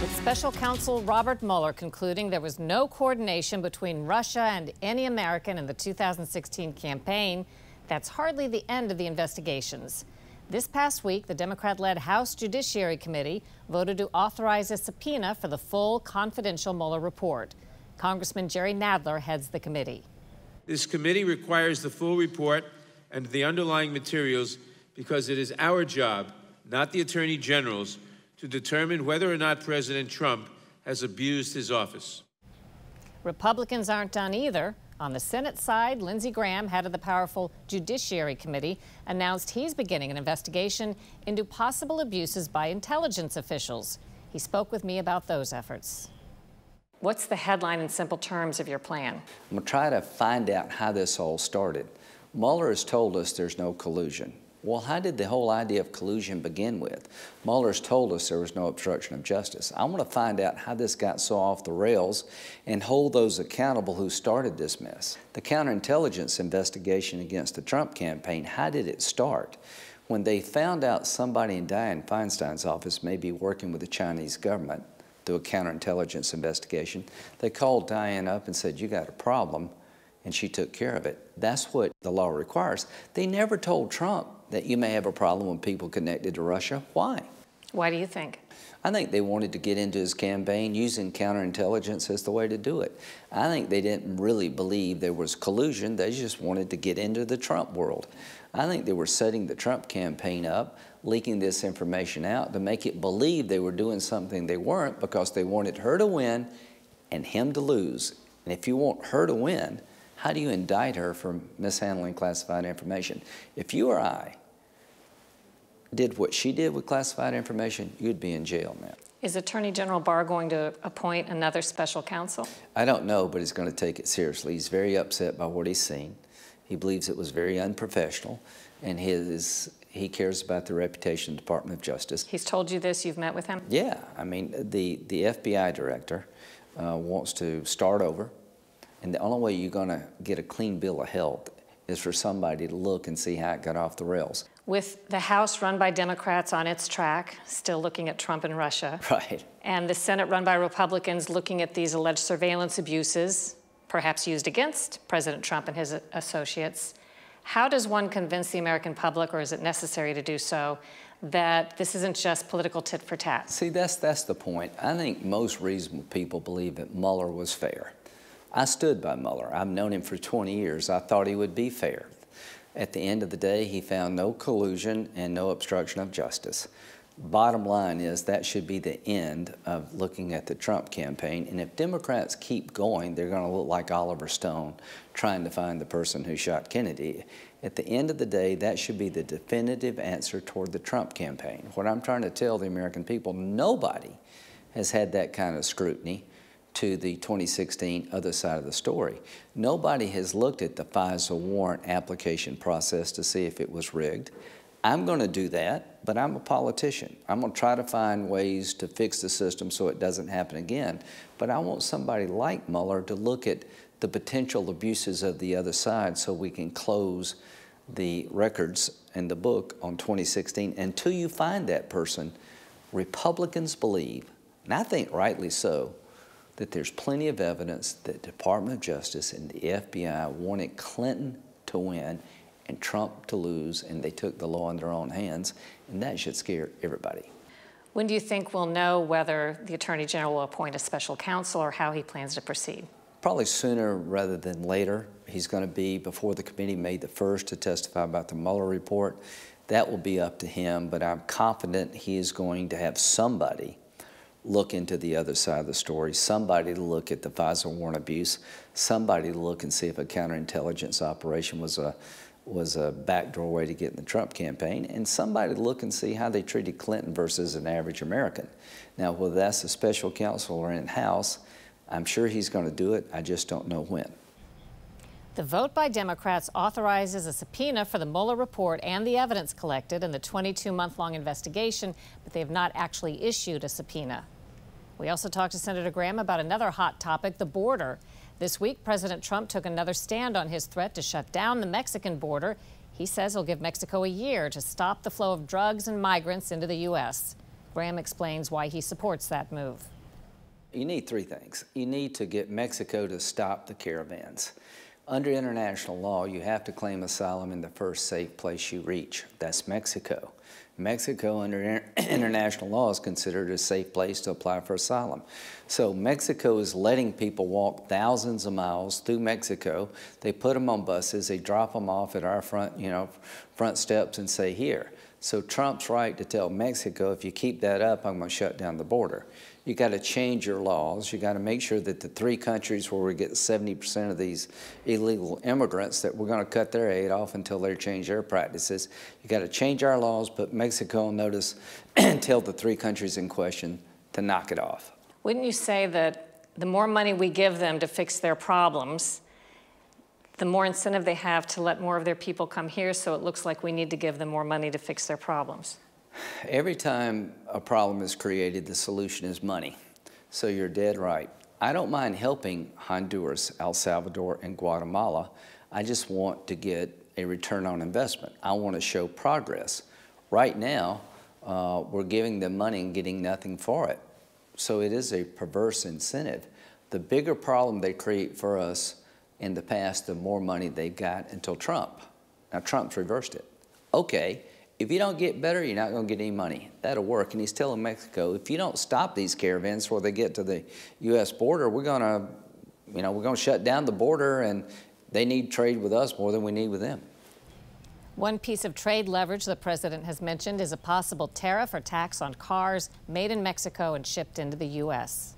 With Special Counsel Robert Mueller concluding there was no coordination between Russia and any American in the 2016 campaign, that's hardly the end of the investigations. This past week, the Democrat-led House Judiciary Committee voted to authorize a subpoena for the full confidential Mueller report. Congressman Jerry Nadler heads the committee. This committee requires the full report and the underlying materials because it is our job, not the Attorney General's, to determine whether or not President Trump has abused his office. Republicans aren't done either. On the Senate side, Lindsey Graham, head of the powerful Judiciary Committee, announced he's beginning an investigation into possible abuses by intelligence officials. He spoke with me about those efforts. What's the headline in simple terms of your plan? I'm going to try to find out how this all started. Mueller has told us there's no collusion. Well, how did the whole idea of collusion begin with? Mueller's told us there was no obstruction of justice. I want to find out how this got so off the rails and hold those accountable who started this mess. The counterintelligence investigation against the Trump campaign, how did it start? When they found out somebody in Dianne Feinstein's office may be working with the Chinese government through a counterintelligence investigation, they called Dianne up and said, "You got a problem," and she took care of it. That's what the law requires. They never told Trump that you may have a problem with people connected to Russia. Why? Why do you think? I think they wanted to get into his campaign using counterintelligence as the way to do it. I think they didn't really believe there was collusion. They just wanted to get into the Trump world. I think they were setting the Trump campaign up, leaking this information out to make it believe they were doing something they weren't because they wanted her to win and him to lose. And if you want her to win, how do you indict her for mishandling classified information? If you or I did what she did with classified information, you'd be in jail now. Is Attorney General Barr going to appoint another special counsel? I don't know, but he's going to take it seriously. He's very upset by what he's seen. He believes it was very unprofessional, and he cares about the reputation of the Department of Justice. He's told you this? You've met with him? Yeah. I mean, the FBI director wants to start over, and the only way you're going to get a clean bill of health is for somebody to look and see how it got off the rails. With the House run by Democrats on its track, still looking at Trump and Russia. Right. And the Senate run by Republicans looking at these alleged surveillance abuses, perhaps used against President Trump and his associates. How does one convince the American public, or is it necessary to do so, that this isn't just political tit for tat? See, that's the point. I think most reasonable people believe that Mueller was fair. I stood by Mueller. I've known him for 20 years. I thought he would be fair. At the end of the day, he found no collusion and no obstruction of justice. Bottom line is that should be the end of looking at the Trump campaign. And if Democrats keep going, they're going to look like Oliver Stone trying to find the person who shot Kennedy. At the end of the day, that should be the definitive answer toward the Trump campaign. What I'm trying to tell the American people, nobody has had that kind of scrutiny to the 2016 other side of the story. Nobody has looked at the FISA warrant application process to see if it was rigged. I'm going to do that, but I'm a politician. I'm going to try to find ways to fix the system so it doesn't happen again. But I want somebody like Mueller to look at the potential abuses of the other side so we can close the records and the book on 2016. Until you find that person, Republicans believe, and I think rightly so, that there's plenty of evidence that the Department of Justice and the FBI wanted Clinton to win and Trump to lose, and they took the law in their own hands, and that should scare everybody. When do you think we'll know whether the Attorney General will appoint a special counsel or how he plans to proceed? Probably sooner rather than later. He's going to be before the committee May the 1st to testify about the Mueller report. That will be up to him, but I'm confident he is going to have somebody look into the other side of the story, somebody to look at the FISA warrant abuse, somebody to look and see if a counterintelligence operation was a backdoor way to get in the Trump campaign, and somebody to look and see how they treated Clinton versus an average American. Now, whether that's a special counsel or in-house, I'm sure he's going to do it. I just don't know when. The vote by Democrats authorizes a subpoena for the Mueller report and the evidence collected in the 22-month-long investigation, but they have not actually issued a subpoena. We also talked to Senator Graham about another hot topic, the border. This week, President Trump took another stand on his threat to shut down the Mexican border. He says he'll give Mexico a year to stop the flow of drugs and migrants into the U.S. Graham explains why he supports that move. You need three things. You need to get Mexico to stop the caravans. Under international law, you have to claim asylum in the first safe place you reach. That's Mexico. Mexico, under international law, is considered a safe place to apply for asylum. So Mexico is letting people walk thousands of miles through Mexico. They put them on buses. They drop them off at our front steps and say, here. So Trump's right to tell Mexico, if you keep that up, I'm going to shut down the border. You got to change your laws. You got to make sure that the three countries where we get 70% of these illegal immigrants, that we're going to cut their aid off until they change their practices. You got to change our laws, put Mexico on notice, and tell the three countries in question to knock it off. Wouldn't you say that the more money we give them to fix their problems, the more incentive they have to let more of their people come here, so it looks like we need to give them more money to fix their problems? Every time a problem is created, the solution is money. So you're dead right. I don't mind helping Honduras, El Salvador, and Guatemala. I just want to get a return on investment. I want to show progress. Right now, we're giving them money and getting nothing for it. So it is a perverse incentive. The bigger problem they create for us in the past, the more money they've got until Trump. Now, Trump's reversed it. Okay. If you don't get better, you're not going to get any money. That'll work. And he's telling Mexico, if you don't stop these caravans before they get to the U.S. border, we're going to shut down the border, and they need trade with us more than we need with them. One piece of trade leverage the president has mentioned is a possible tariff or tax on cars made in Mexico and shipped into the U.S.